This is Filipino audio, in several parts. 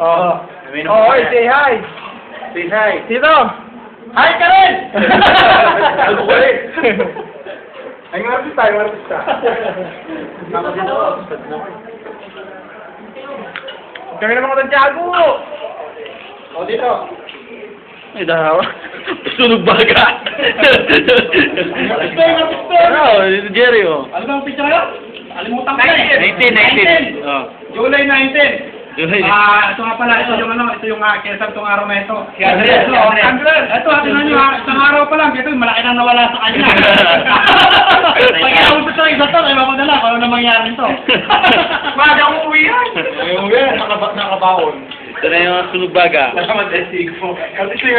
Oh. Oh, say hi. Say hi. Tito. Hi ka rin! Ano ko eh? Ay, yung artista, yung artista. Ako dito. Kami naman ko ng Tiago. O, dito. Ay, dahawa. Sunog baga. Ano, dito Jerry, oh. Ano bang picture ngayon? Alimutan ko na eh. 19. Oh. July 19. July. Ito nga pala, ito yung kesam itong araw na ito. Si Andres. Ito, tingnan nyo ha, isang araw pa lang, ito malaki nang nawala sa kanya. Pag inawin sa isa to, ay mapadala, kung ano mangyari ito. Maga mo uwi yan. Ayun yan, nakabaon. Ito na yung sunog baga. Salamat, Esigo. Artista.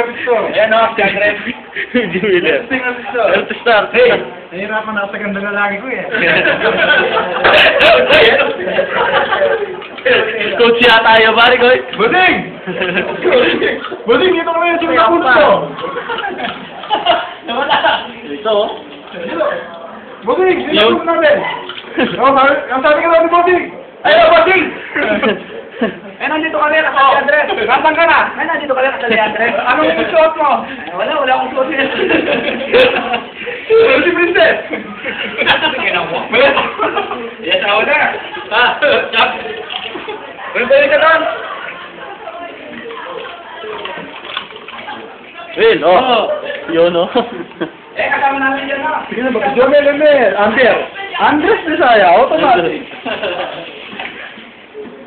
Ayan o, si Andres. Julia. Artista. Hey, nahirapan ako sa ganda na lagi ko eh. Coach yata tayo, pare ko. Buding! Buding, dito kami yung sinabunod ko. Nawala. Ito, oh. Buding, sinabunod natin. Ang sabi ka natin, Buding. Ayun, Buding! Eh, nandito kami, nakasali Andres. Nasaan ka na? Eh, nandito kami, nakasali Andres. Anong suot mo? Wala akong suot niya. Si Princess. Wala. Yes, ako na. Ha? Chap. Balik ka doon. Will, oh. Yun, oh. Eh, kasama namin dyan ha. Sige na, Jomel, Andres Desaya, automatic.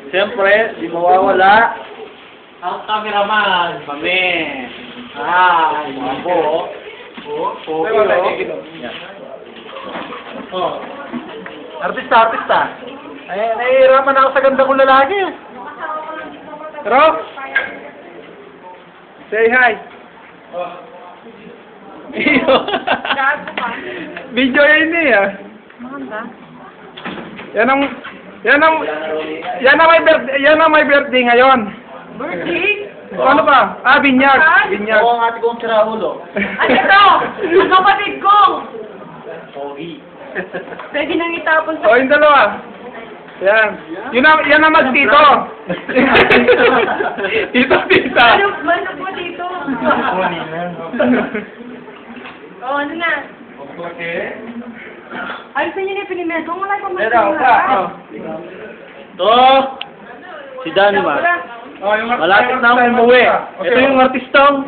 Siyempre, di mawawala. Ang cameraman, kami. Ah, mga po. Oh. Artista. Ay, nahihirapan ako sa ganda kong lalaki. Pero, say hi. Video yun eh. Maganda. Yan ang may birthday ngayon. Birthday? Ano ba? Binyag. Oo, ang ate kong siraulo. Ano ito? Ang kapatid ko! Pogi. Pwede nang itapon sa... O, yung dalawa. Yan. Yan ang magtito. Tita. Ano po dito? Oh, ano na? Ayos na yun yung pinimento. Wala ko Ito, si Danny Ma. Malapit na akong umuwi. Ito yung artistang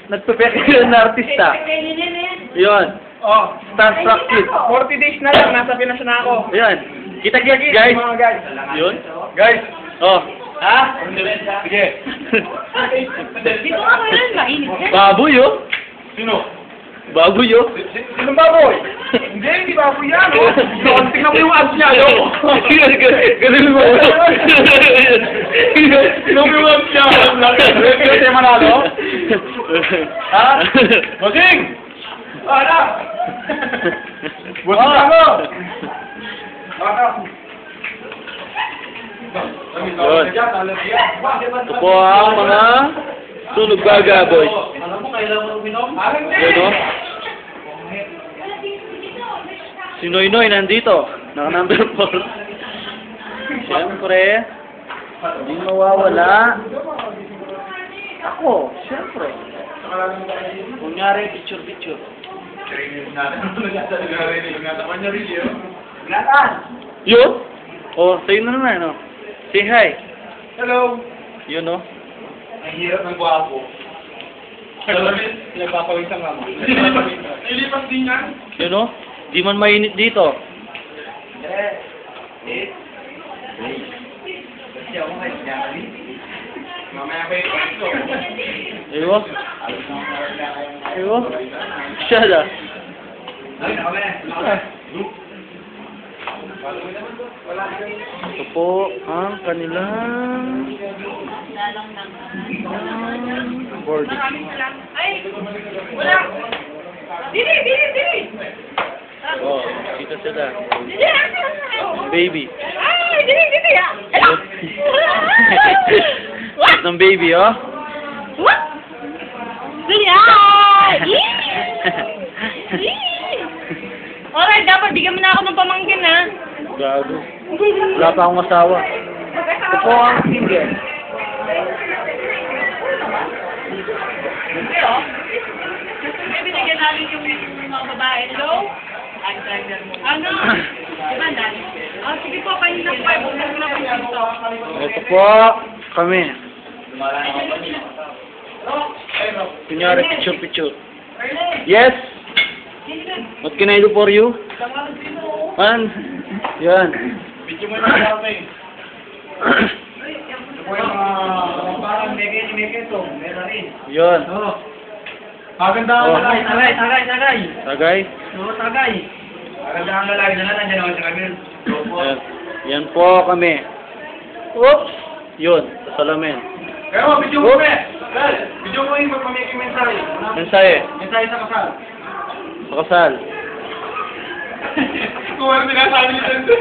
nagpapekyo na artista. Yun. Oh, Starstruck Kid. 40 days na lang. Nasa Pinas na ako. Ayan. Kita-kita, guys. Mga guys. Yun. Guys. Oh. Ha? Sige. Dito nga ko yun. Mainit yan. Baboy, oh. Sino? Baboy, oh. Sinong baboy? Hindi baboy yan. Tingnan mo yung abs niya. Ganun mo. Tingnan mo yung abs niya. Tingnan tayo manalo. Ha? Bosing! Ano? Bosing ako! Yun. Ito po ang mga sunog baga, boys. Alam mo, kailangan mo uminom? Yun, oh. Si Noy nandito. Naka number 4. Siyempre, hindi mawawala. Ako, siyempre. Kunyari, picture. Yo? Oh, sa'yo na naman, no? Say hi. Hello. Yun, no? Ang hirap ng gwapo. Nagpapawisan nga mo. Nilipas din yan. Yun, no? Di man mainit dito. Mamaya pa yung Ewo? Siya na. Ito po ang kanilang board. Maraming salamat. Ay! Wala! Dili! Oh, dito sila. Dili! Baby. Ay! Dili! Hello! What? Ng baby, oh. What? Dili! Ay! Alright, dapat bigyan mo na ako ng pamangkin, ha? Gago. Wala pa akong asawa. Ito po ang single. Hindi, oh. May binigyan namin yung mga babae. Hello? Ano? Diba, Dali? Ah, sige po, pahinga po. Buksan ko na po yung ito. Ito po, kami. Kunyari, picture. Yes? What can I do for you? Yan. Video mo na natin. Parang meke to. Meron rin. Yan. Maganda ang lalaki. Tagay. Tagay? Oo, tagay. Maganda ang lalaki na nandiyan ako sa kami. Yan. Yan po kami. Oops! Yun, sa salamin. Pero, video mo pre. Video mo yung magpamiki mensahe. Mensahe. Mensahe sa kasal. Sa kasal. Kung ano sinasabi ni Tendo.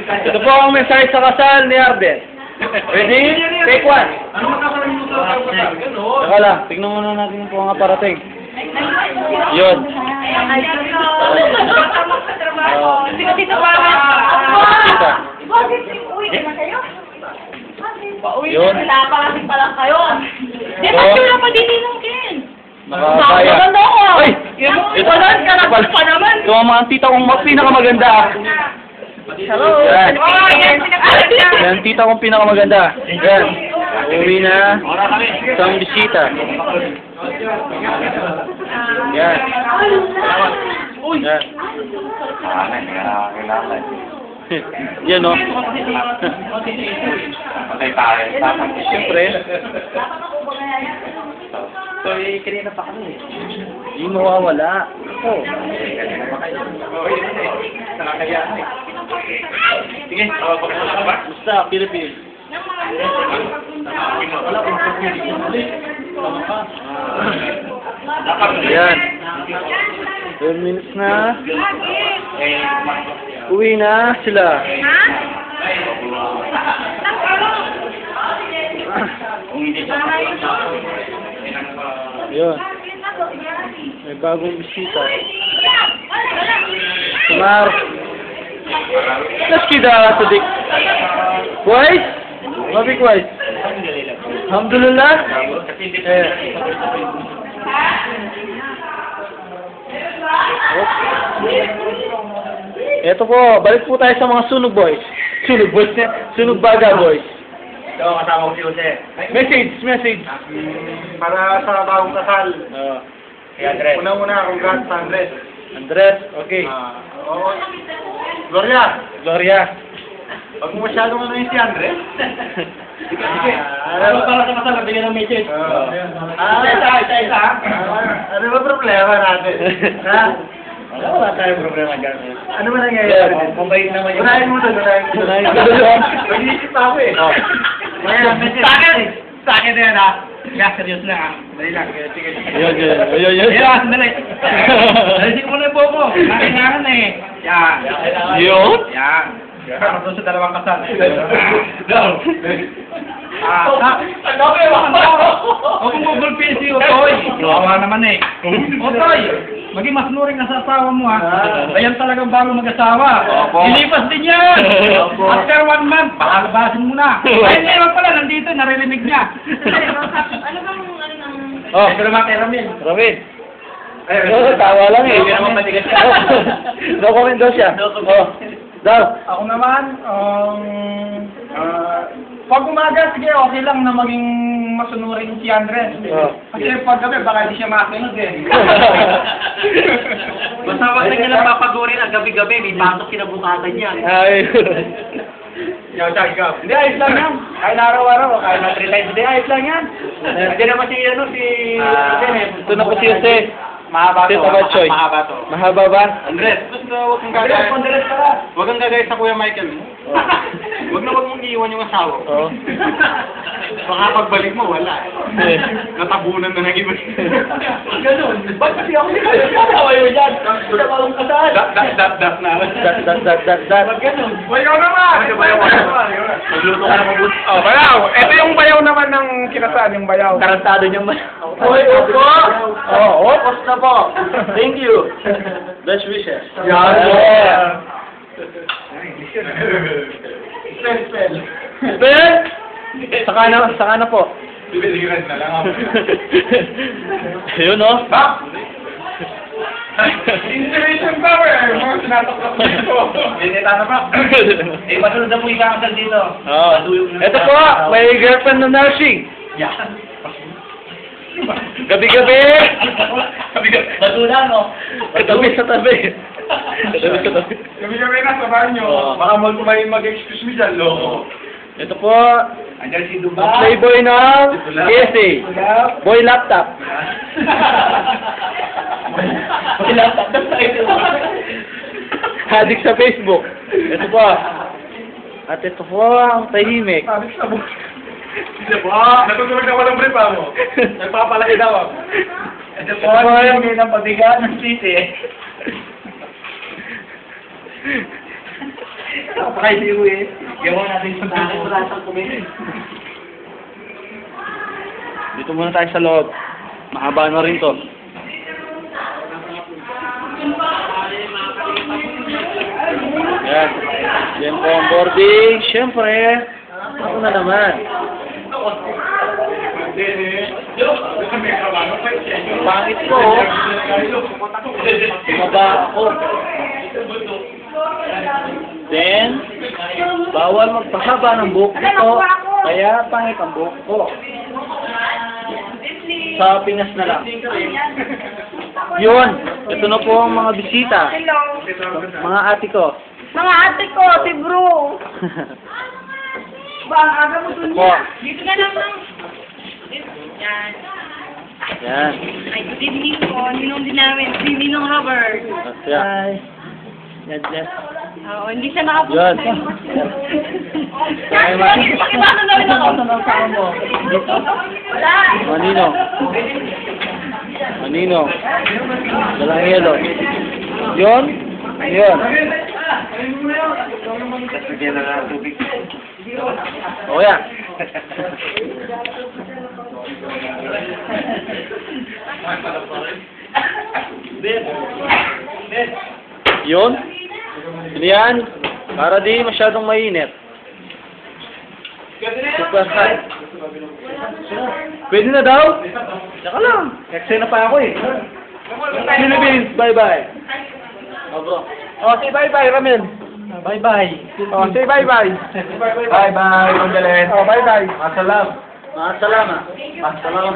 Ito po ang mensahe sa kasal ni Arden. Ready? Take one. Ano magkakaroon mo sa kasal? Ganon. Saka lang, tignan muna natin po ang parating. Yun. Hindi ko dito para. Kita. Uy, naman kayo? Yun. Napakasing pa lang kayo. Di ba sila pa din yung Ken? Nakakaya. Maganda ko. Ay! Walang karapal pa naman. Ito ang mga tita kong pinakamaganda. Hello. Yan. Oh, yan. Yan, tita kong pinakamaganda. Yan. Uwi na. Isang bisita. Yan. Yan. Yan o. Siyempre. Kanina pa kami. Hindi mawawala. Oo. Nakakayaan eh. Sige, pagkakala ka ba? Basta, Philippines. Yan. 10 minutes na. Uwi na sila. Ha? Yun. May bagong bisita. Sumar. Let's get out of it. Boys? Mabik boys? Alhamdulillah. Ito po, balik po tayo sa mga sunog boys. Sunog boys na, sunog baga boys. Ito, kasama ko si Jose. Message. Para sa bagong kasal. Si Andres. Una-una, congrats sa Andres. Andres, okay. Oo. Gloria. Gloria. Huwag mo masyadong ano yun si Andres. Sige. Ano para sa kasal, bigyan ng message. Isa. Ano ba problema natin? Ha? Wala tayong problema dyan. Ano ba nangyayari? Mabait naman yun. Unahin mo doon. Mag-iisip pa ako eh. Sa akin na yan ha. Kaya serious lang ha. Dali lang. Sige. Yun. Ayan, dali. Dali mo na yung buhok mo. Nakingaran eh. Yan. Yun? Yan. Para doon sa dalawang kasal. Ang dami Huwag mong Google PC, Otoy. Kawawa naman eh. Otoy, maging masnuring ka sa asawa mo ha. Ayan talagang bago mag-asawa. Opo. Ilipas din yan. Opo. After 1 month, pakalabasin mo na. Ay, ngayon pala, nandito, naririnig niya. Ano bang, Oh, Pero naman Ramil. Ramil. Tawa lang eh. Hindi naman matigas. No comment daw siya. Oh. Daw. Ako naman, pag umaga, sige, okay lang na maging masunurin si Andres. Oh. Kasi pag gabi, baka hindi siya makinig eh. Basta wag na niya lang papagurin ang gabi-gabi. May pasok kinabukasan niya. Ay. Ikaw. Hindi, ayos lang yan. Kahit araw-araw, kahit na 3 times a day, ayos lang yan. Hindi naman si Ito na po si Jose. Mahaba to. Tita Batchoy. Mahaba to. Mahaba ba? Andres, basta huwag kang gagaya. Huwag kang gagaya sa Kuya Michael. Huwag mong iiwan yung asawa. Oo. Baka pagbalik mo, wala. Eh. Natabunan na ng iba. Ganun. Ba't kasi ako nagkakawa yun yan? Sa bagong kasal. Dat na. Dat. Ganun. Bayaw naman! Magluto ka na mabuti. Oh, bayaw. Ito yung bayaw naman ng kinasal, yung bayaw. Tarantado niyang ba? Oy, opo! Oh, opos na po. Thank you. Best wishes. Yan. Spell? Saka na po. Bibiliran na lang ako. Ayun, oh. Bak! Inspiration power! Mga sinataklap dito. Binita na ba? Eh, pasunod na po ikakasal dito. Oh. Ito po, may girlfriend na nursing. Yan. Gabi-gabi. Natula, no? Katabi sa tabi. Katabi sa tabi. Gabi-gabi na sa bahay nyo. Oo. Baka may mag-excuse me dyan, loko. Ito po, Andiyan si ang Dubai. playboy ng PSA. Boy laptop. Boy laptop na tayo. Hadik sa Facebook. Ito po. At ito po ang tahimik. Sabi sa buka. Hindi po. Natutulog na walang brief mo. Nagpapalaki daw. Ito po ang hindi ng pabigat ng city. Kapakay si Uwe. Gawa natin sa bahay. Wala siyang kumili. Dito muna tayo sa loob. Mahaba na rin to. Yan. Yan po ang boarding. Siyempre, ako na naman. Pangit ko. Bumaba ako. Then, bawal magpahaba ng buhok nito. Kaya pangit ang buhok ko. Sa Pinas na lang. Yun. Ito na po ang mga bisita. Hello. Mga ate ko. Mga ate ko, si Bro. Ba, ang aga mo dun Po. niya. Dito na lang lang. Yan. Yan. Ay, good evening po. Ninong din namin. Si Ninong Robert. At yan. Yan, yan. Oo, hindi siya nakapunta. Yan. Ay, ma- Paano na rin ako? Wala. Manino. Manino. Dalang yelo. Yun. Yun. Bigyan na lang tubig. O yan. Yun. Yan. Para di masyadong mainit. Super hot. Pwede na daw? Saka lang. Eksena pa ako eh. Philippines, bye-bye. Oh, bro. Oh, say bye-bye, Ramil. Bye-bye. Oh, say bye-bye. Bye-bye, Magdalene. Oh, bye-bye. Masalam. Masalama. Masalam.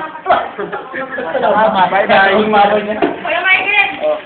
Masalama. Bye-bye. Kuya Michael. Oh.